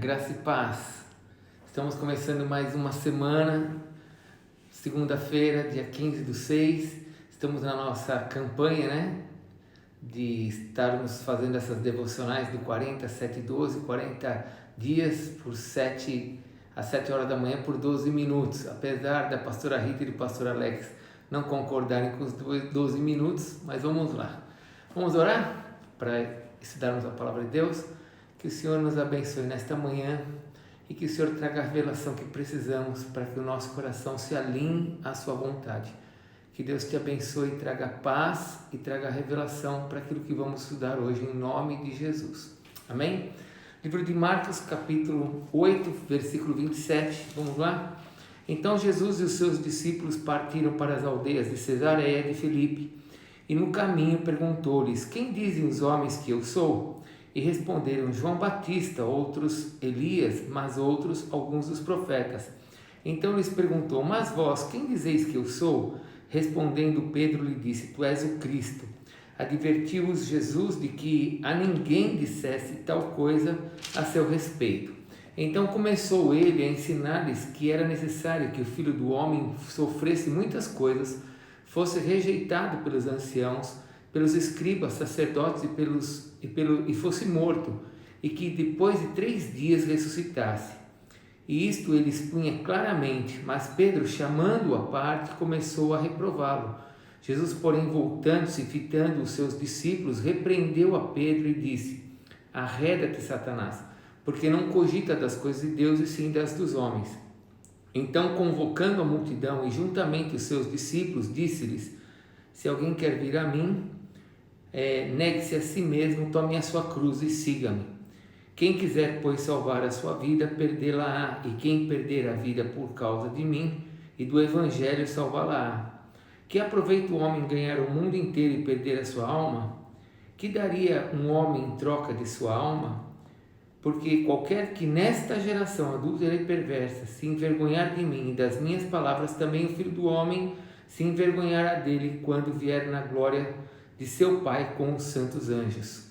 graça e paz. Estamos começando mais uma semana, segunda-feira, dia 15/6. Estamos na nossa campanha, de estarmos fazendo essas devocionais do 40, 7, 12, 40 dias por 7 às 7 horas da manhã por 12 minutos. Apesar da pastora Rita e do pastor Alex não concordarem com os 12 minutos, mas vamos lá. Vamos orar para estudarmos a palavra de Deus. Que o Senhor nos abençoe nesta manhã e que o Senhor traga a revelação que precisamos para que o nosso coração se alinhe à sua vontade. Que Deus te abençoe e traga paz e traga revelação para aquilo que vamos estudar hoje, em nome de Jesus. Amém? Livro de Marcos, capítulo 8, versículo 27. Vamos lá? Então Jesus e os seus discípulos partiram para as aldeias de Cesareia de Filipe e no caminho perguntou-lhes: quem dizem os homens que eu sou? E responderam: João Batista, outros Elias, mas outros alguns dos profetas. Então lhes perguntou: mas vós, quem dizeis que eu sou? Respondendo Pedro lhe disse: tu és o Cristo. Advertiu-os Jesus de que a ninguém dissesse tal coisa a seu respeito. Então começou ele a ensinar-lhes que era necessário que o Filho do Homem sofresse muitas coisas, fosse rejeitado pelos anciãos, pelos escribas, sacerdotes e fosse morto, e que depois de 3 dias ressuscitasse. E isto ele expunha claramente, mas Pedro, chamando-o à parte, começou a reprová-lo. Jesus, porém, voltando-se e fitando os seus discípulos, repreendeu a Pedro e disse: arreda-te, Satanás, porque não cogita das coisas de Deus e sim das dos homens. Então, convocando a multidão e juntamente os seus discípulos, disse-lhes: se alguém quer vir a mim, negue-se a si mesmo, tome a sua cruz e siga-me. Quem quiser, pois, salvar a sua vida, perdê-la-á, e quem perder a vida por causa de mim e do Evangelho, salvá-la-á. Que aproveita o homem ganhar o mundo inteiro e perder a sua alma? Que daria um homem em troca de sua alma? Porque qualquer que nesta geração adúltera e perversa se envergonhar de mim e das minhas palavras, também o Filho do Homem se envergonhará dele quando vier na glória de seu Pai com os santos anjos.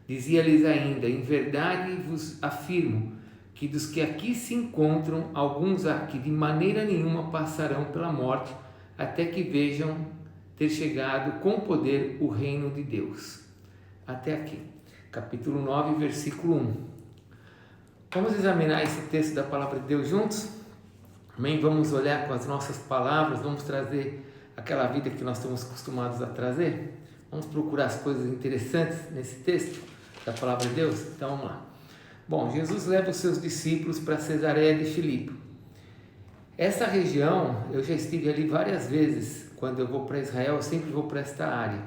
Dizia-lhes ainda: em verdade vos afirmo que dos que aqui se encontram, alguns há que de maneira nenhuma passarão pela morte, até que vejam ter chegado com poder o reino de Deus. Até aqui, capítulo 9, versículo 1. Vamos examinar esse texto da palavra de Deus juntos? Amém? Vamos olhar com as nossas palavras, vamos trazer aquela vida que nós estamos acostumados a trazer? Vamos procurar as coisas interessantes nesse texto da palavra de Deus? Então vamos lá. Bom, Jesus leva os seus discípulos para Cesareia de Filipe. Essa região, eu já estive ali várias vezes. Quando eu vou para Israel, eu sempre vou para esta área.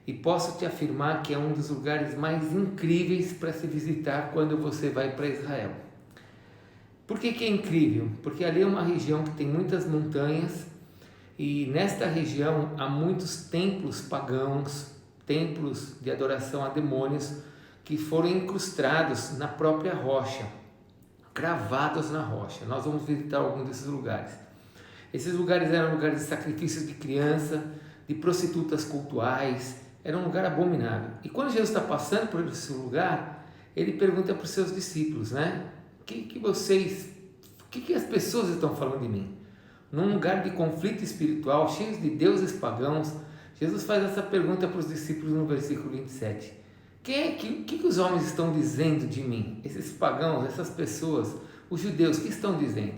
E posso te afirmar que é um dos lugares mais incríveis para se visitar quando você vai para Israel. Por que é incrível? Porque ali é uma região que tem muitas montanhas, e nesta região há muitos templos pagãos, templos de adoração a demônios, que foram incrustados na própria rocha, cravados na rocha. Nós vamos visitar algum desses lugares. Esses lugares eram lugares de sacrifícios de criança, de prostitutas cultuais, era um lugar abominável. E quando Jesus está passando por esse lugar, ele pergunta para os seus discípulos, o que as pessoas estão falando de mim? Num lugar de conflito espiritual, cheio de deuses pagãos, Jesus faz essa pergunta para os discípulos no versículo 27. O que os homens estão dizendo de mim? Esses pagãos, essas pessoas, os judeus, o que estão dizendo?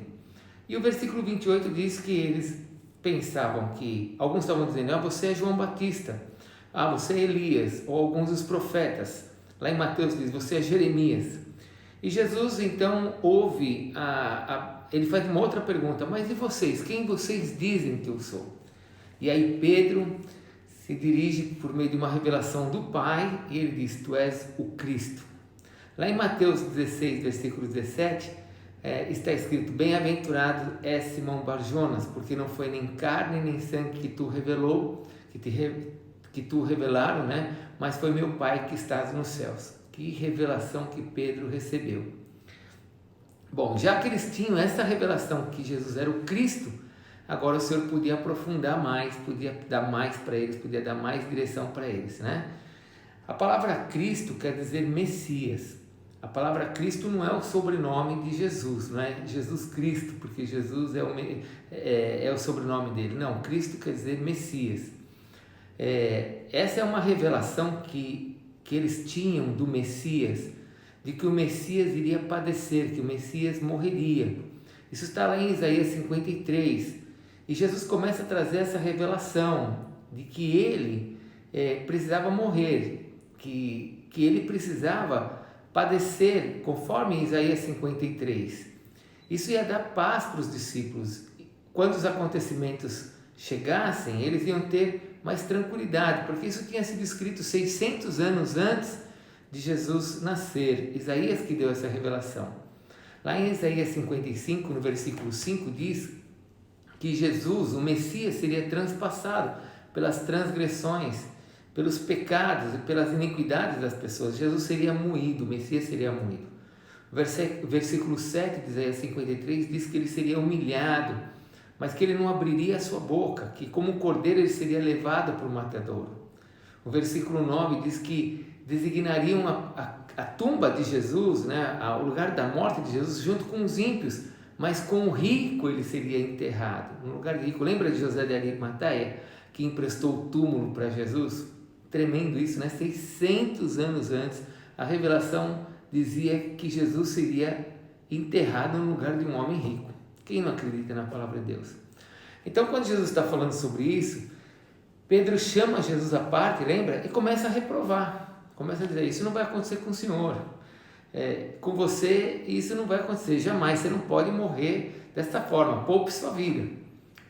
E o versículo 28 diz que eles pensavam que, alguns estavam dizendo: você é João Batista, você é Elias, ou alguns dos profetas. Lá em Mateus diz: você é Jeremias. E Jesus então ouve, ele faz uma outra pergunta: mas e vocês? Quem vocês dizem que eu sou? E aí Pedro se dirige por meio de uma revelação do Pai e ele diz: tu és o Cristo. Lá em Mateus 16, versículo 17, está escrito: bem-aventurado é Simão Barjonas, porque não foi nem carne nem sangue que tu revelaram, mas foi meu Pai que estás nos céus. Que revelação que Pedro recebeu. Bom, já que eles tinham essa revelação que Jesus era o Cristo, agora o Senhor podia aprofundar mais, podia dar mais para eles, podia dar mais direção para eles, A palavra Cristo quer dizer Messias. A palavra Cristo não é o sobrenome de Jesus, não é Jesus Cristo, porque Jesus é o sobrenome dele. Não, Cristo quer dizer Messias. Essa é uma revelação que eles tinham do Messias, de que o Messias iria padecer, que o Messias morreria. Isso está lá em Isaías 53. E Jesus começa a trazer essa revelação de que ele precisava morrer, que ele precisava padecer, conforme Isaías 53. Isso ia dar paz para os discípulos. Quando os acontecimentos chegassem, eles iam ter mais tranquilidade, porque isso tinha sido escrito 600 anos antes de Jesus nascer. Isaías que deu essa revelação. Lá em Isaías 55, no versículo 5, diz que Jesus, o Messias, seria transpassado pelas transgressões, pelos pecados e pelas iniquidades das pessoas. Jesus seria moído, o Messias seria moído. Versículo 7 de Isaías 53 diz que ele seria humilhado, mas que ele não abriria a sua boca, que como cordeiro ele seria levado para o matadouro. O versículo 9 diz que designariam a tumba de Jesus, né, o lugar da morte de Jesus, junto com os ímpios, mas com o rico ele seria enterrado, no lugar de rico. Lembra de José de Arimateia, que emprestou o túmulo para Jesus? Tremendo isso, né? 600 anos antes, a revelação dizia que Jesus seria enterrado no lugar de um homem rico. Quem não acredita na palavra de Deus? Então, quando Jesus está falando sobre isso, Pedro chama Jesus à parte, lembra? E começa a reprovar, começa a dizer: isso não vai acontecer com o Senhor, com você isso não vai acontecer, jamais, você não pode morrer desta forma, poupe sua vida.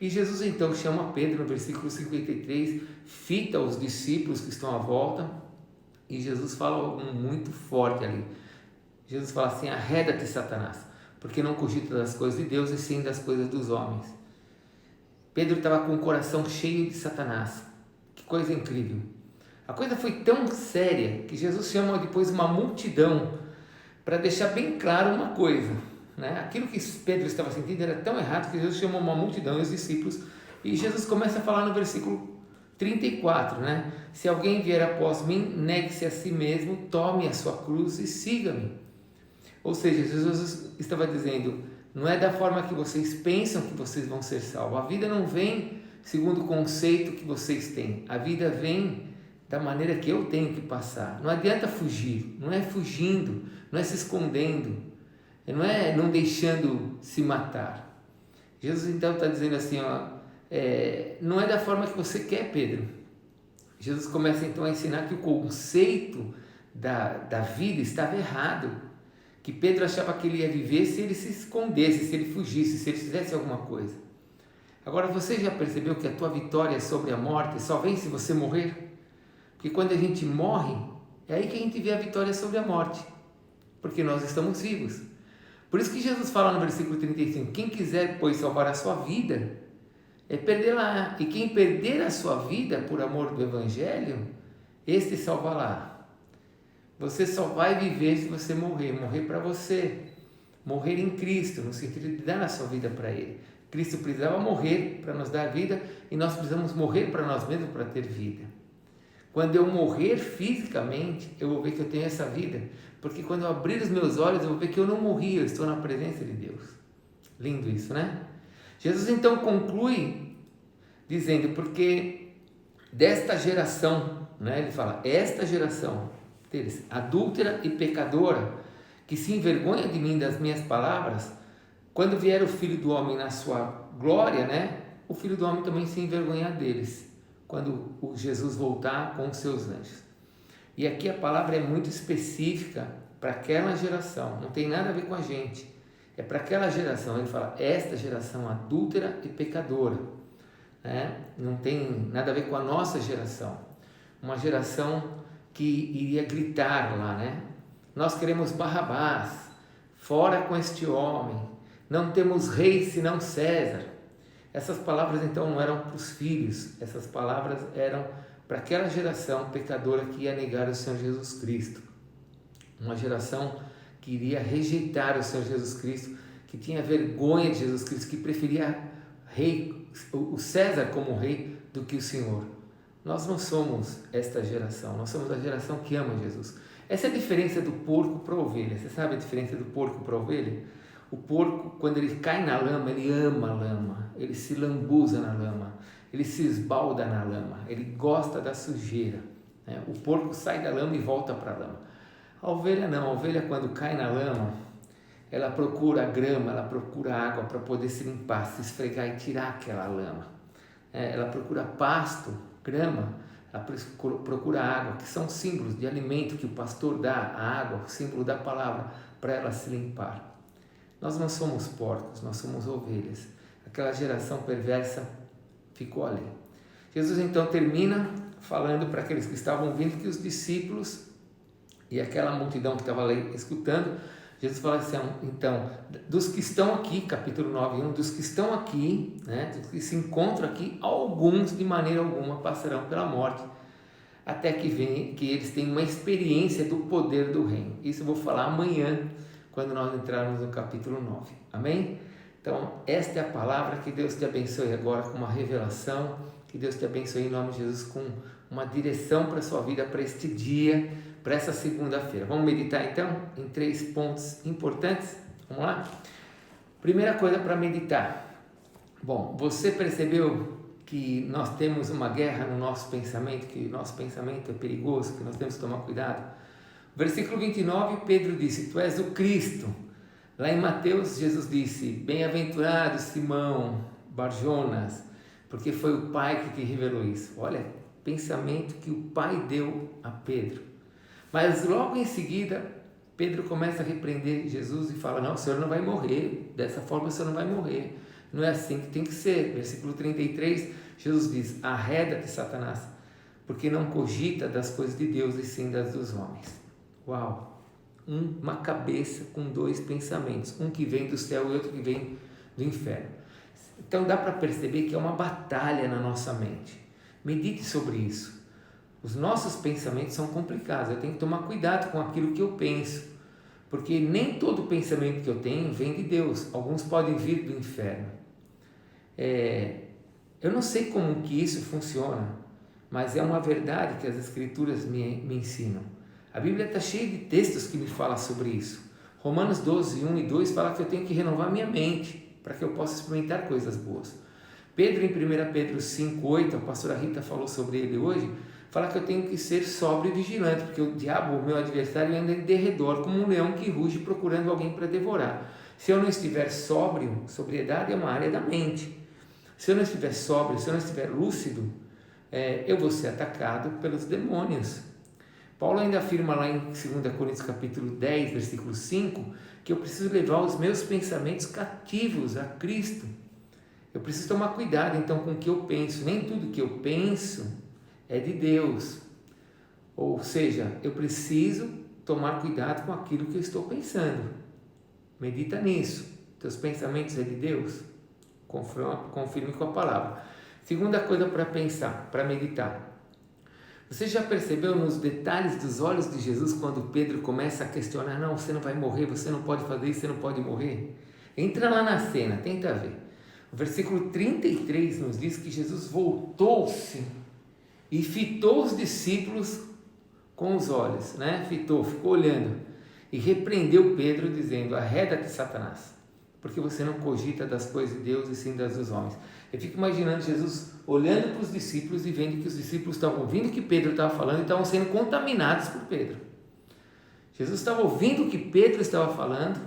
E Jesus então chama Pedro no versículo 53, fita os discípulos que estão à volta, e Jesus fala algo muito forte ali. Jesus fala assim: arreda-te, Satanás, porque não cogita das coisas de Deus e sim das coisas dos homens. Pedro estava com o coração cheio de Satanás. Que coisa incrível. A coisa foi tão séria que Jesus chama depois uma multidão para deixar bem claro uma coisa, né? Aquilo que Pedro estava sentindo era tão errado que Jesus chamou uma multidão e os discípulos, e Jesus começa a falar no versículo 34, né? Se alguém vier após mim, negue-se a si mesmo, tome a sua cruz e siga-me. Ou seja, Jesus estava dizendo: não é da forma que vocês pensam que vocês vão ser salvos. A vida não vem segundo o conceito que vocês têm. A vida vem da maneira que eu tenho que passar. Não adianta fugir, não é fugindo, não é se escondendo, não é não deixando se matar. Jesus então está dizendo assim, não é da forma que você quer, Pedro. Jesus começa então a ensinar que o conceito da vida estava errado, que Pedro achava que ele ia viver se ele se escondesse, se ele fugisse, se ele fizesse alguma coisa. Agora, você já percebeu que a tua vitória sobre a morte só vem se você morrer? Porque quando a gente morre, é aí que a gente vê a vitória sobre a morte, porque nós estamos vivos. Por isso que Jesus fala no versículo 35, quem quiser, pois, salvar a sua vida, perdê-la, e quem perder a sua vida por amor do Evangelho, este salvará. Você só vai viver se você morrer para você, morrer em Cristo, no sentido de dar a sua vida para Ele. Cristo precisava morrer para nos dar vida, e nós precisamos morrer para nós mesmos para ter vida. Quando eu morrer fisicamente, eu vou ver que eu tenho essa vida, porque quando eu abrir os meus olhos, eu vou ver que eu não morri, eu estou na presença de Deus. Lindo isso, né? Jesus então conclui dizendo, porque desta geração, né, ele fala, esta geração deles, adúltera e pecadora, que se envergonha de mim, das minhas palavras, quando vier o Filho do Homem na sua glória, né, o Filho do Homem também se envergonhar deles, quando o Jesus voltar com os seus anjos. E aqui a palavra é muito específica para aquela geração, não tem nada a ver com a gente, é para aquela geração. Ele fala, esta geração adúltera e pecadora, né? Não tem nada a ver com a nossa geração, uma geração que iria gritar lá, né? Nós queremos Barrabás, fora com este homem, não temos rei senão César. Essas palavras então não eram para os filhos, essas palavras eram para aquela geração pecadora que ia negar o Senhor Jesus Cristo, uma geração que iria rejeitar o Senhor Jesus Cristo, que tinha vergonha de Jesus Cristo, que preferia o César como rei do que o Senhor. Nós não somos esta geração, nós somos a geração que ama Jesus. Essa é a diferença do porco para a ovelha. Você sabe a diferença do porco para a ovelha? O porco, quando ele cai na lama, ele ama a lama, ele se lambuza na lama, ele se esbalda na lama, ele gosta da sujeira, né? O porco sai da lama e volta para a lama. A ovelha não, a ovelha quando cai na lama, ela procura grama, ela procura água para poder se limpar, se esfregar e tirar aquela lama. Ela procura pasto, grama, ela procura água, que são símbolos de alimento que o pastor dá, a água, o símbolo da palavra, para ela se limpar. Nós não somos porcos, nós somos ovelhas. Aquela geração perversa ficou ali. Jesus então termina falando para aqueles que estavam ouvindo, que os discípulos e aquela multidão que estava ali escutando, Jesus fala assim, então, dos que estão aqui, capítulo 9:1, dos que estão aqui, né, dos que se encontram aqui, alguns de maneira alguma passarão pela morte, até que eles tenham uma experiência do poder do reino. Isso eu vou falar amanhã, quando nós entrarmos no capítulo 9. Amém? Então, esta é a palavra. Que Deus te abençoe agora com uma revelação, que Deus te abençoe em nome de Jesus com uma direção para a sua vida, para este dia, para essa segunda-feira. Vamos meditar então em 3 pontos importantes? Vamos lá? Primeira coisa para meditar. Bom, você percebeu que nós temos uma guerra no nosso pensamento, que o nosso pensamento é perigoso, que nós temos que tomar cuidado? Versículo 29, Pedro disse, tu és o Cristo. Lá em Mateus, Jesus disse, bem-aventurado Simão, Barjonas, porque foi o Pai que te revelou isso. Olha, pensamento que o Pai deu a Pedro. Mas logo em seguida, Pedro começa a repreender Jesus e fala, não, o Senhor não vai morrer, dessa forma o Senhor não vai morrer. Não é assim que tem que ser. Versículo 33, Jesus diz, arreda-te, Satanás, porque não cogita das coisas de Deus e sim das dos homens. Uau! Uma cabeça com 2 pensamentos, um que vem do céu e outro que vem do inferno. Então dá para perceber que é uma batalha na nossa mente. Medite sobre isso. Os nossos pensamentos são complicados, eu tenho que tomar cuidado com aquilo que eu penso, porque nem todo pensamento que eu tenho vem de Deus, alguns podem vir do inferno. Eu não sei como que isso funciona, mas é uma verdade que as Escrituras me ensinam. A Bíblia está cheia de textos que me falam sobre isso. Romanos 12, 1 e 2 fala que eu tenho que renovar minha mente para que eu possa experimentar coisas boas. Pedro, em 1 Pedro 5, 8, a pastora Rita falou sobre ele hoje, fala que eu tenho que ser sóbrio e vigilante, porque o diabo, o meu adversário, anda em derredor como um leão que ruge procurando alguém para devorar. Se eu não estiver sóbrio, sobriedade é uma área da mente. Se eu não estiver sóbrio, se eu não estiver lúcido, eu vou ser atacado pelos demônios. Paulo ainda afirma lá em 2 Coríntios capítulo 10, versículo 5, que eu preciso levar os meus pensamentos cativos a Cristo. Eu preciso tomar cuidado então com o que eu penso. Nem tudo que eu penso é de Deus. Ou seja, eu preciso tomar cuidado com aquilo que eu estou pensando. Medita nisso. Teus pensamentos é de Deus? Confirme com a palavra. Segunda coisa para pensar, para meditar. Você já percebeu nos detalhes dos olhos de Jesus quando Pedro começa a questionar, não, você não vai morrer, você não pode fazer isso, você não pode morrer? Entra lá na cena, tenta ver. O versículo 33 nos diz que Jesus voltou-se e fitou os discípulos com os olhos, né? Ficou olhando e repreendeu Pedro dizendo, arreda-te, Satanás, porque você não cogita das coisas de Deus e sim das dos homens. Eu fico imaginando Jesus olhando para os discípulos e vendo que os discípulos estavam ouvindo o que Pedro estava falando e estavam sendo contaminados por Pedro. Jesus estava ouvindo o que Pedro estava falando,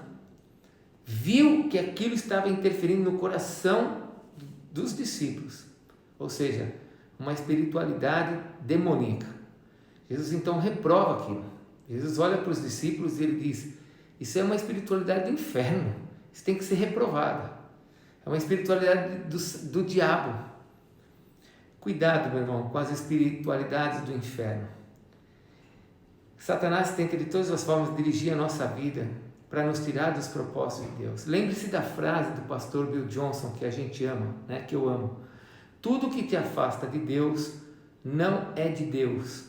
viu que aquilo estava interferindo no coração dos discípulos, ou seja, uma espiritualidade demoníaca. Jesus então reprova aquilo. Jesus olha para os discípulos e ele diz, isso é uma espiritualidade do inferno, isso tem que ser reprovada. É uma espiritualidade do diabo. Cuidado, meu irmão, com as espiritualidades do inferno. Satanás tenta de todas as formas dirigir a nossa vida para nos tirar dos propósitos de Deus. Lembre-se da frase do pastor Bill Johnson, que a gente ama, né? Que eu amo. Tudo que te afasta de Deus não é de Deus.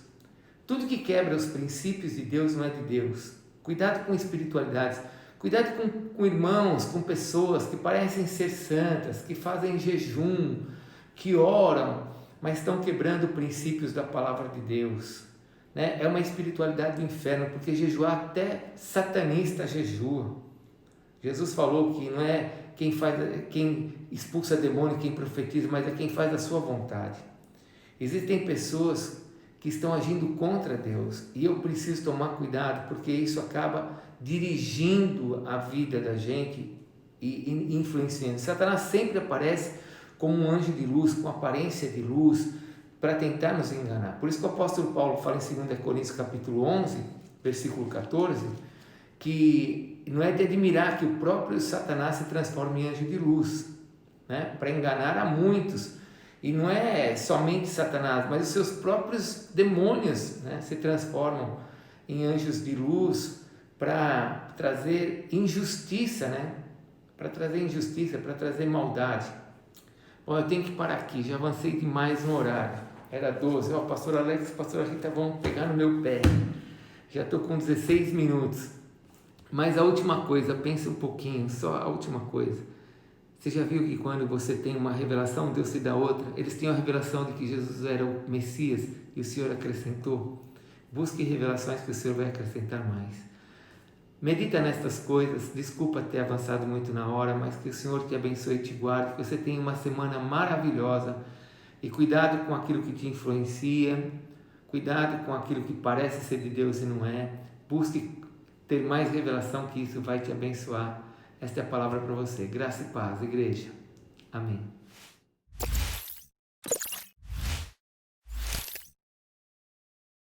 Tudo que quebra os princípios de Deus não é de Deus. Cuidado com espiritualidades. Cuidado com irmãos, com pessoas que parecem ser santas, que fazem jejum, que oram, mas estão quebrando princípios da palavra de Deus. né? É uma espiritualidade do inferno, porque jejuar até satanista jejua. Jesus falou que não é quem expulsa demônio, quem profetiza, mas é quem faz a sua vontade. Existem pessoas que estão agindo contra Deus e eu preciso tomar cuidado, porque isso acaba dirigindo a vida da gente e influenciando. Satanás sempre aparece como um anjo de luz, com aparência de luz, para tentar nos enganar. Por isso que o apóstolo Paulo fala em 2 Coríntios capítulo 11, versículo 14, que não é de admirar que o próprio Satanás se transforma em anjo de luz, né? Para enganar a muitos. E não é somente Satanás, mas os seus próprios demônios, né, se transformam em anjos de luz para trazer injustiça, né? Para trazer injustiça, para trazer maldade. Bom, eu tenho que parar aqui, já avancei demais no horário. Era 12, ó, pastor Alex e pastor Rita vão pegar no meu pé. Já estou com 16 minutos. Mas a última coisa, pense um pouquinho, só a última coisa. Você já viu que quando você tem uma revelação, Deus te dá outra? Eles tinham a revelação de que Jesus era o Messias e o Senhor acrescentou. Busque revelações que o Senhor vai acrescentar mais. Medita nestas coisas. Desculpa ter avançado muito na hora, mas que o Senhor te abençoe e te guarde, que você tenha uma semana maravilhosa. E cuidado com aquilo que te influencia, cuidado com aquilo que parece ser de Deus e não é. Busque ter mais revelação, que isso vai te abençoar. Esta é a palavra para você. Graça e paz, igreja. Amém.